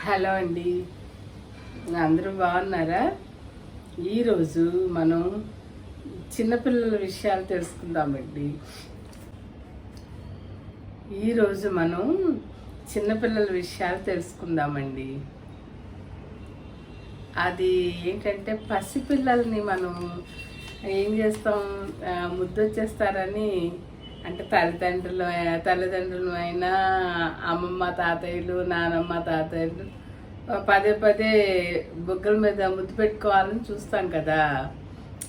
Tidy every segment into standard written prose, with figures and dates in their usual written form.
Hello అండి, అందరూ బాగున్నారా? ఈరోజు మనం చిన్నపిల్లల విషయాలు తెలుసుకుందామండి. అది ఏంటంటే పసిపిల్లల్ని మనం ఏం చేస్తాం, ముద్దొచ్చేస్తారని అంటే తల్లిదండ్రులు అయినా అమ్మమ్మ తాతయ్యలు నానమ్మ తాతయ్యలు పదే పదే బుగ్గల మీద ముద్దు పెట్టుకోవాలని చూస్తాం కదా.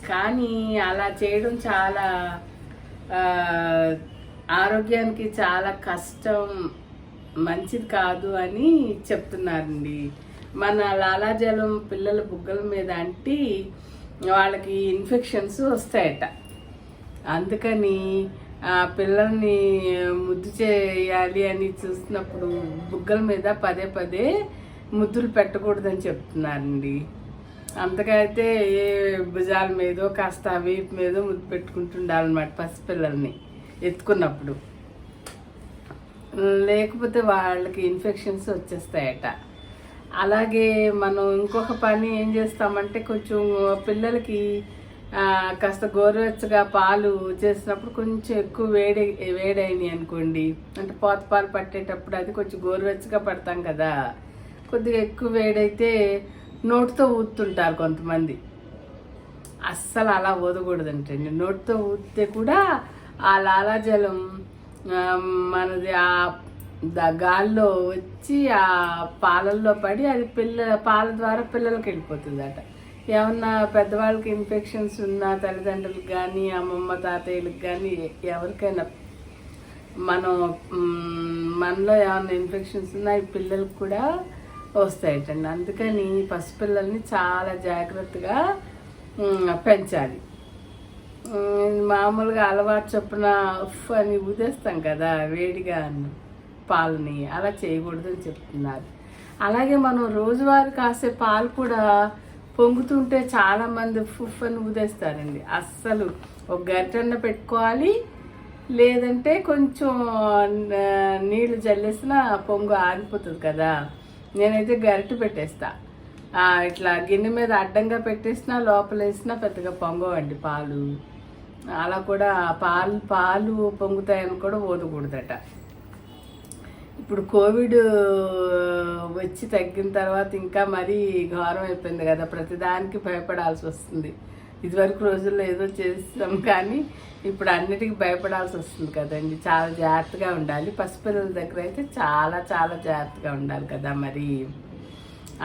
కానీ అలా చేయడం చాలా ఆరోగ్యానికి చాలా కష్టం, మంచిది కాదు అని చెప్తున్నారండి. మన లాలాజలం పిల్లల బుగ్గల మీద అంటి వాళ్ళకి ఇన్ఫెక్షన్స్ వస్తాయట. అందుకని పిల్లల్ని ముద్దు చేయాలి అని చూసినప్పుడు బుగ్గల మీద పదే పదే ముద్దులు పెట్టకూడదని చెప్తున్నారండి. అంతకైతే ఏ భుజాల మీదో కాస్త వీపు మీదో ముద్దు పెట్టుకుంటుండాలన్నమాట పసిపిల్లల్ని ఎత్తుకున్నప్పుడు, లేకపోతే వాళ్ళకి ఇన్ఫెక్షన్స్ వచ్చేస్తాయట. అలాగే మనం ఇంకొక పని ఏం చేస్తామంటే, కొంచెం పిల్లలకి కాస్త గోరువెచ్చగా పాలు చేసినప్పుడు కొంచెం ఎక్కువ వేడైనాయి అనుకోండి, అంటే పోత పాలు పట్టేటప్పుడు అది కొంచెం గోరువెచ్చగా పడతాం కదా, కొద్దిగా ఎక్కువ వేడైతే నోటితో ఊతుంటారు కొంతమంది. అస్సలు అలా ఊదకూడదంటండి. నోటితో ఊదితే కూడా ఆ లాలాజలం మనది గాల్లో వచ్చి ఆ పాలల్లో పడి అది పాల ద్వారా పిల్లలకి వెళ్ళిపోతుందట. ఏమన్నా పెద్దవాళ్ళకి ఇన్ఫెక్షన్స్ ఉన్నా తల్లిదండ్రులకు కానీ అమ్మమ్మ తాతయ్యలకు కానీ ఎవరికైనా మనలో ఏమన్నా ఇన్ఫెక్షన్స్ ఉన్నా ఈ పిల్లలకు కూడా వస్తాయటండి. అందుకని పసిపిల్లల్ని చాలా జాగ్రత్తగా పెంచాలి. మామూలుగా అలవాటు చొప్పున ఉఫ్ అని ఊదేస్తాం కదా వేడిగా పాలని, అలా చేయకూడదని చెప్తున్నారు. అలాగే మనం రోజువారీ కాసే పాలు కూడా పొంగుతుంటే చాలామంది ఫుఫ్ అని ఊదేస్తారండి. అస్సలు ఒక గరిటెన్న పెట్టుకోవాలి, లేదంటే కొంచెం నీళ్లు జల్లేసిన పొంగు ఆగిపోతుంది కదా. నేనైతే గరిటె పెట్టేస్తా, ఇట్లా గిన్నె మీద అడ్డంగా పెట్టేసినా లోపల వేసినా పెద్దగా పొంగవండి పాలు. అలా కూడా పాలు పొంగుతాయని కూడా ఊదకూడదట. ఇప్పుడు కోవిడ్ వచ్చి తగ్గిన తర్వాత ఇంకా మరీ ఘోరం అయిపోయింది కదా, ప్రతిదానికి భయపడాల్సి వస్తుంది. ఇదివరకు రోజుల్లో ఏదో చేస్తాం కానీ ఇప్పుడు అన్నిటికీ భయపడాల్సి వస్తుంది కదండి. చాలా జాగ్రత్తగా ఉండాలి. పసిపిల్లల దగ్గర అయితే చాలా చాలా జాగ్రత్తగా ఉండాలి కదా. మరి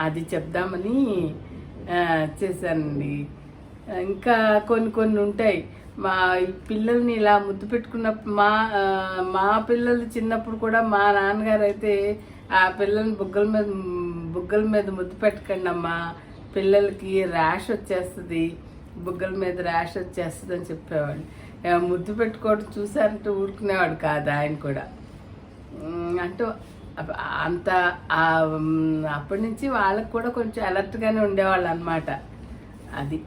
అది చెప్దామని చేశానండి. ఇంకా కొన్ని ఉంటాయి. మా పిల్లల్ని ఇలా ముద్దు పెట్టుకున్నప్పుడు మా పిల్లలు చిన్నప్పుడు కూడా మా నాన్నగారు అయితే ఆ పిల్లల్ని బుగ్గల మీద ముద్దు పెట్టకండి అమ్మా, పిల్లలకి ర్యాష్ వచ్చేస్తుంది, బుగ్గల మీద ర్యాష్ వచ్చేస్తుంది అని చెప్పేవాడు. ముద్దు పెట్టుకోవడం చూసారంటే ఊరుకునేవాడు కాదు ఆయన కూడా. అంటే అంత అప్పటి నుంచి వాళ్ళకి కూడా కొంచెం అలర్ట్గానే ఉండేవాళ్ళు అన్నమాట. అది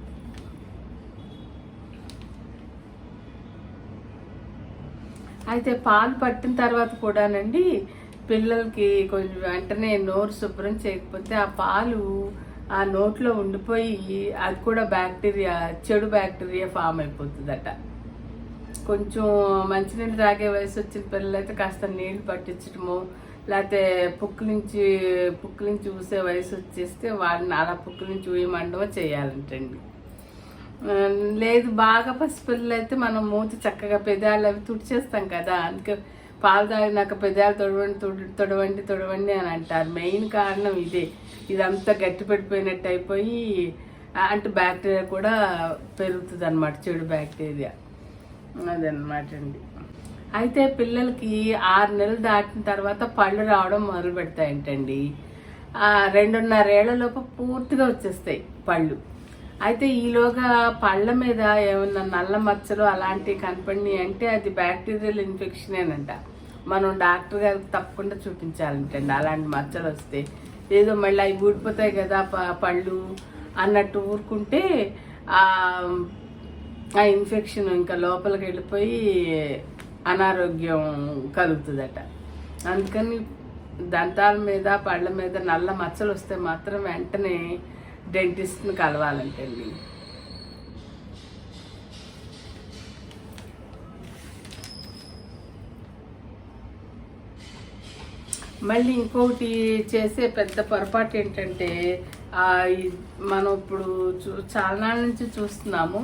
అయితే పాలు పట్టిన తర్వాత కూడానండి పిల్లలకి కొంచెం వెంటనే నోరు శుభ్రం చేయకపోతే ఆ పాలు ఆ నోట్లో ఉండిపోయి అది కూడా చెడు బ్యాక్టీరియా ఫామ్ అయిపోతుందట. కొంచెం మంచినీళ్ళు తాగే వయసు వచ్చిన పిల్లలు అయితే కాస్త నీళ్ళు పట్టించడము, లేకపోతే పుక్కు నుంచి ఊసే వయసు వచ్చేస్తే వాళ్ళని అలా పుక్కు నుంచి ఊయమండమో చేయాలంటండి. లేదు బాగా పసిపిల్లలు అయితే మనం మూతి చక్కగా పెదాలు అవి తుడిచేస్తాం కదా, అందుకే పాలు తాగినాక పెదాలు తొడవండి అని అంటారు. మెయిన్ కారణం ఇదే. ఇదంతా గట్టి పడిపోయినట్టు అయిపోయి అంటే బ్యాక్టీరియా కూడా పెరుగుతుంది అన్నమాట, చెడు బ్యాక్టీరియా. అదనమాట అండి. అయితే పిల్లలకి 6 నెలలు దాటిన తర్వాత పళ్ళు రావడం మొదలు పెడతాయంటండి. 2.5 ఏళ్లలోపు పూర్తిగా వచ్చేస్తాయి పళ్ళు. అయితే ఈలోగా పళ్ళ మీద ఏమన్నా నల్ల మచ్చలు అలాంటివి కనపడినాయి అంటే అది బ్యాక్టీరియల్ ఇన్ఫెక్షనేనంట. మనం డాక్టర్ గారికి తప్పకుండా చూపించాలంటండి. అలాంటి మచ్చలు వస్తే ఏదో మళ్ళీ అవి ఊడిపోతాయి కదా పళ్ళు అన్నట్టు ఊరుకుంటే ఆ ఇన్ఫెక్షన్ ఇంకా లోపలికి వెళ్ళిపోయి అనారోగ్యం కలుగుతుందట. అందుకని దంతాల మీద పళ్ళ మీద నల్ల మచ్చలు వస్తే మాత్రం వెంటనే డెంటిస్ట్ని కలవాలంటండి. మళ్ళీ ఇంకొకటి చేసే పెద్ద పొరపాటు ఏంటంటే మనం ఇప్పుడు చాలా నాళ్ళ నుంచి చూస్తున్నాము.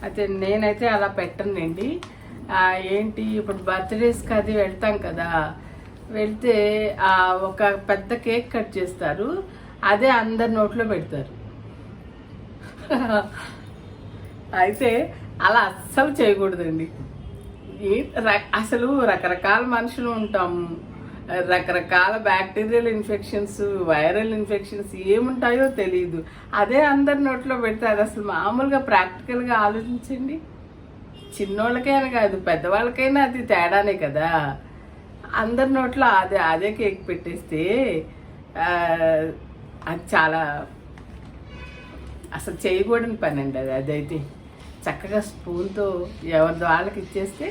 అయితే నేనైతే అలా పెట్టనండి. ఏంటి ఇప్పుడు బర్త్డేస్కి అది వెళ్తాం కదా, వెళ్తే ఒక పెద్ద కేక్ కట్ చేస్తారు, అదే అందరి నోట్లో పెడతారు. అయితే అలా అస్సలు చేయకూడదండి. అసలు రకరకాల మనుషులు ఉంటాము, రకరకాల బ్యాక్టీరియల్ ఇన్ఫెక్షన్స్, వైరల్ ఇన్ఫెక్షన్స్ ఏముంటాయో తెలియదు. అదే అందరి నోట్లో పెడితే అది అసలు మామూలుగా ప్రాక్టికల్గా ఆలోచించండి. చిన్నోళ్ళకైనా కాదు, పెద్దవాళ్ళకైనా అది తేడానే కదా. అందరి నోట్లో అదే కేక్ పెట్టేస్తే అది చాలా అసలు చేయకూడని పని అండి. అదైతే చక్కగా స్పూన్తో ఎవరిది వాళ్ళకి ఇచ్చేస్తే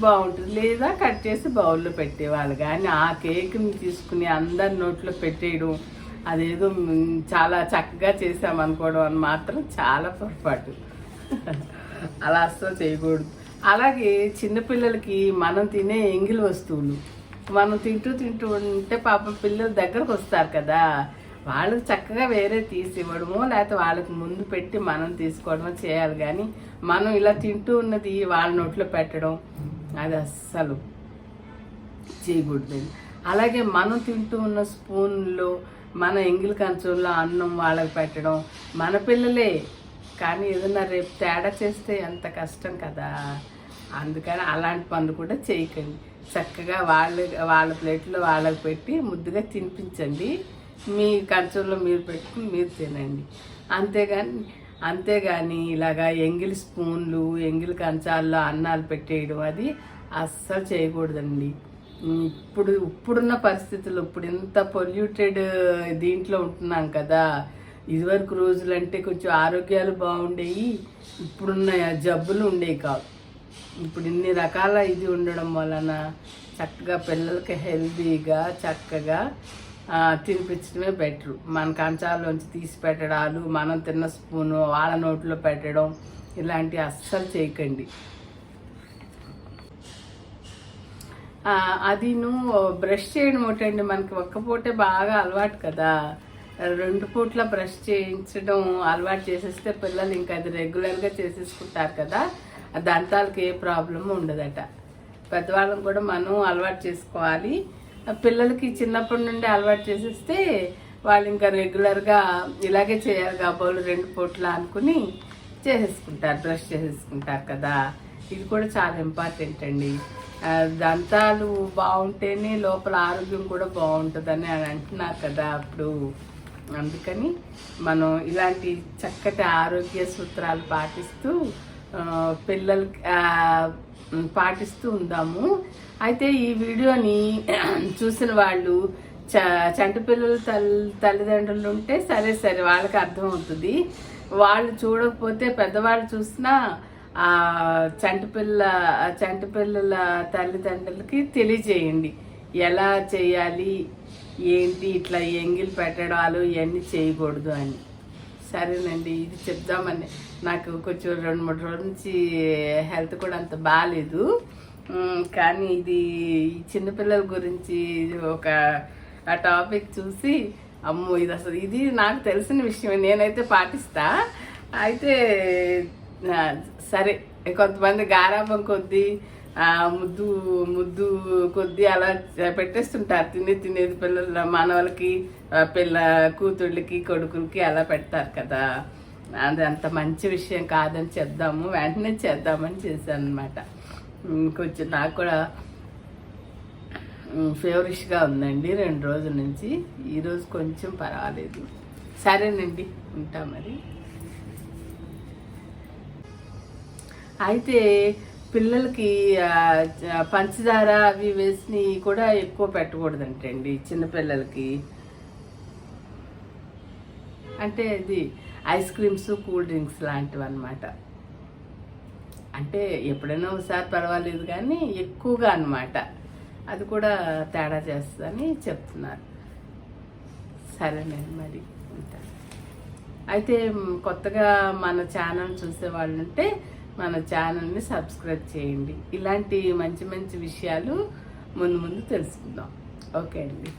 బాగుంటుంది. లేదా కట్ చేసి బౌల్లో పెట్టేవాళ్ళు. కానీ ఆ కేక్ని తీసుకుని అందరి నోట్లో పెట్టేయడం, అదేదో చాలా చక్కగా చేసామనుకోవడం అని మాత్రం చాలా పొరపాటు. అలా అస్సలు చేయకూడదు. అలాగే చిన్నపిల్లలకి మనం తినే ఎంగిలి వస్తువులు మనం తింటూ ఉంటే పాపం పిల్లలు దగ్గరకు వస్తారు కదా, వాళ్ళకి చక్కగా వేరే తీసి ఇవ్వడమో లేకపోతే వాళ్ళకి ముందు పెట్టి మనం తీసుకోవడమో చేయాలి. కానీ మనం ఇలా తింటూ ఉన్నది వాళ్ళ నోట్లో పెట్టడం అది అస్సలు చేయకూడదండి. అలాగే మనం తింటూ ఉన్న స్పూన్లో మన ఎంగిలి కంచంలో అన్నం వాళ్ళకి పెట్టడం మన పిల్లలే, కానీ ఏదన్నా రేపు తేడా చేస్తే ఎంత కష్టం కదా. అందుకని అలాంటి పనులు కూడా చేయకండి. చక్కగా వాళ్ళ ప్లేట్లో వాళ్ళకి పెట్టి ముద్దుగా తినిపించండి. మీ కంచంలో మీరు పెట్టుకుని మీరు తినండి. అంతేగాని ఇలాగా ఎంగిలి స్పూన్లు, ఎంగిలి కంచాల్లో అన్నాలు పెట్టేయడం అది అస్సలు చేయకూడదండి. ఇప్పుడున్న పరిస్థితులు, ఇప్పుడు ఇంత పొల్యూటెడ్ దీంట్లో ఉంటున్నాం కదా. ఇదివరకు రోజులంటే కొంచెం ఆరోగ్యాలు బాగుండేవి, ఇప్పుడున్న జబ్బులు ఉండేవి కావు. ఇప్పుడు ఇన్ని రకాల ఇది ఉండడం వలన చక్కగా పిల్లలకి హెల్తీగా చక్కగా తినిపించడమే బెటరు. మన కంచాల్లోంచి తీసి పెట్టడాలు, మనం తిన్న స్పూను వాళ్ళ నోట్లో పెట్టడం ఇలాంటివి అస్సలు చేయకండి. అదిను బ్రష్ చేయడం ఒకటండి, మనకి ఒక్క పూటే బాగా అలవాటు కదా. 2 పూట్ల బ్రష్ చేయించడం అలవాటు చేసేస్తే పిల్లలు ఇంకా అది రెగ్యులర్గా చేసేసుకుంటారు కదా, దంతాలకు ఏ ప్రాబ్లము ఉండదట. పెద్దవాళ్ళని కూడా మనం అలవాటు చేసుకోవాలి. పిల్లలకి చిన్నప్పటి నుండి అలవాటు చేసేస్తే వాళ్ళు ఇంకా రెగ్యులర్గా ఇలాగే చేయాలి కాబోలు 2 పూట్ల అనుకుని చేసేసుకుంటారు, బ్రష్ చేసేసుకుంటారు కదా. ఇది కూడా చాలా ఇంపార్టెంట్ అండి. దంతాలు బాగుంటేనే లోపల ఆరోగ్యం కూడా బాగుంటుందని అంటున్నారు కదా అప్పుడు. అందుకని మనం ఇలాంటి చక్కటి ఆరోగ్య సూత్రాలు పిల్లలకి పాటిస్తూ ఉందాము. అయితే ఈ వీడియోని చూసిన వాళ్ళు చంటి పిల్లల తల్లిదండ్రులు ఉంటే సరే వాళ్ళకి అర్థమవుతుంది. వాళ్ళు చూడకపోతే పెద్దవాళ్ళు చూసినా చంటి పిల్లల తల్లిదండ్రులకి తెలియజేయండి ఎలా చేయాలి ఏంటి, ఇట్లా ఎంగిలి పెట్టడాలు ఇవన్నీ చేయకూడదు అని. సరేనండి, ఇది చెప్దామని. నాకు కొంచెం 2-3 రోజుల నుంచి హెల్త్ కూడా అంత బాగాలేదు. కానీ ఇది చిన్నపిల్లల గురించి ఒక టాపిక్ చూసి అమ్మో ఇది నాకు తెలిసిన విషయమే, నేనైతే పాటిస్తా. అయితే సరే, కొంతమంది గారాబం కొద్దీ ముద్దు కొద్దీ అలా పెట్టేస్తుంటారు. తినేది పిల్లల మనవలకి, కూతుళ్ళకి, కొడుకులకి అలా పెడతారు కదా. అది అంత మంచి విషయం కాదని వెంటనే చేద్దామని చేశాను అనమాట. కొంచెం నాకు కూడా ఫేవరిష్గా ఉందండి 2 రోజుల నుంచి. ఈరోజు కొంచెం పర్వాలేదు. సరేనండి, ఉంటా మరి. అయితే పిల్లలకి పంచదార అవి వేసి కూడా ఎక్కువ పెట్టకూడదంటండి చిన్నపిల్లలకి. అంటే ఇది ఐస్ క్రీమ్స్, కూల్ డ్రింక్స్ లాంటివి అన్నమాట. అంటే ఎప్పుడైనా ఒకసారి పర్వాలేదు కానీ ఎక్కువగా అన్నమాట. అది కూడా తేడా చేస్తుందని చెప్తున్నారు. సరేనండి, మరి ఉంటాను. అయితే కొత్తగా మన ఛానల్ చూసే వాళ్ళు ఉంటే మన ఛానల్ని సబ్స్క్రైబ్ చేయండి. ఇలాంటి మంచి మంచి విషయాలు ముందు ముందు తెలుసుకుందాం. ఓకే అండి.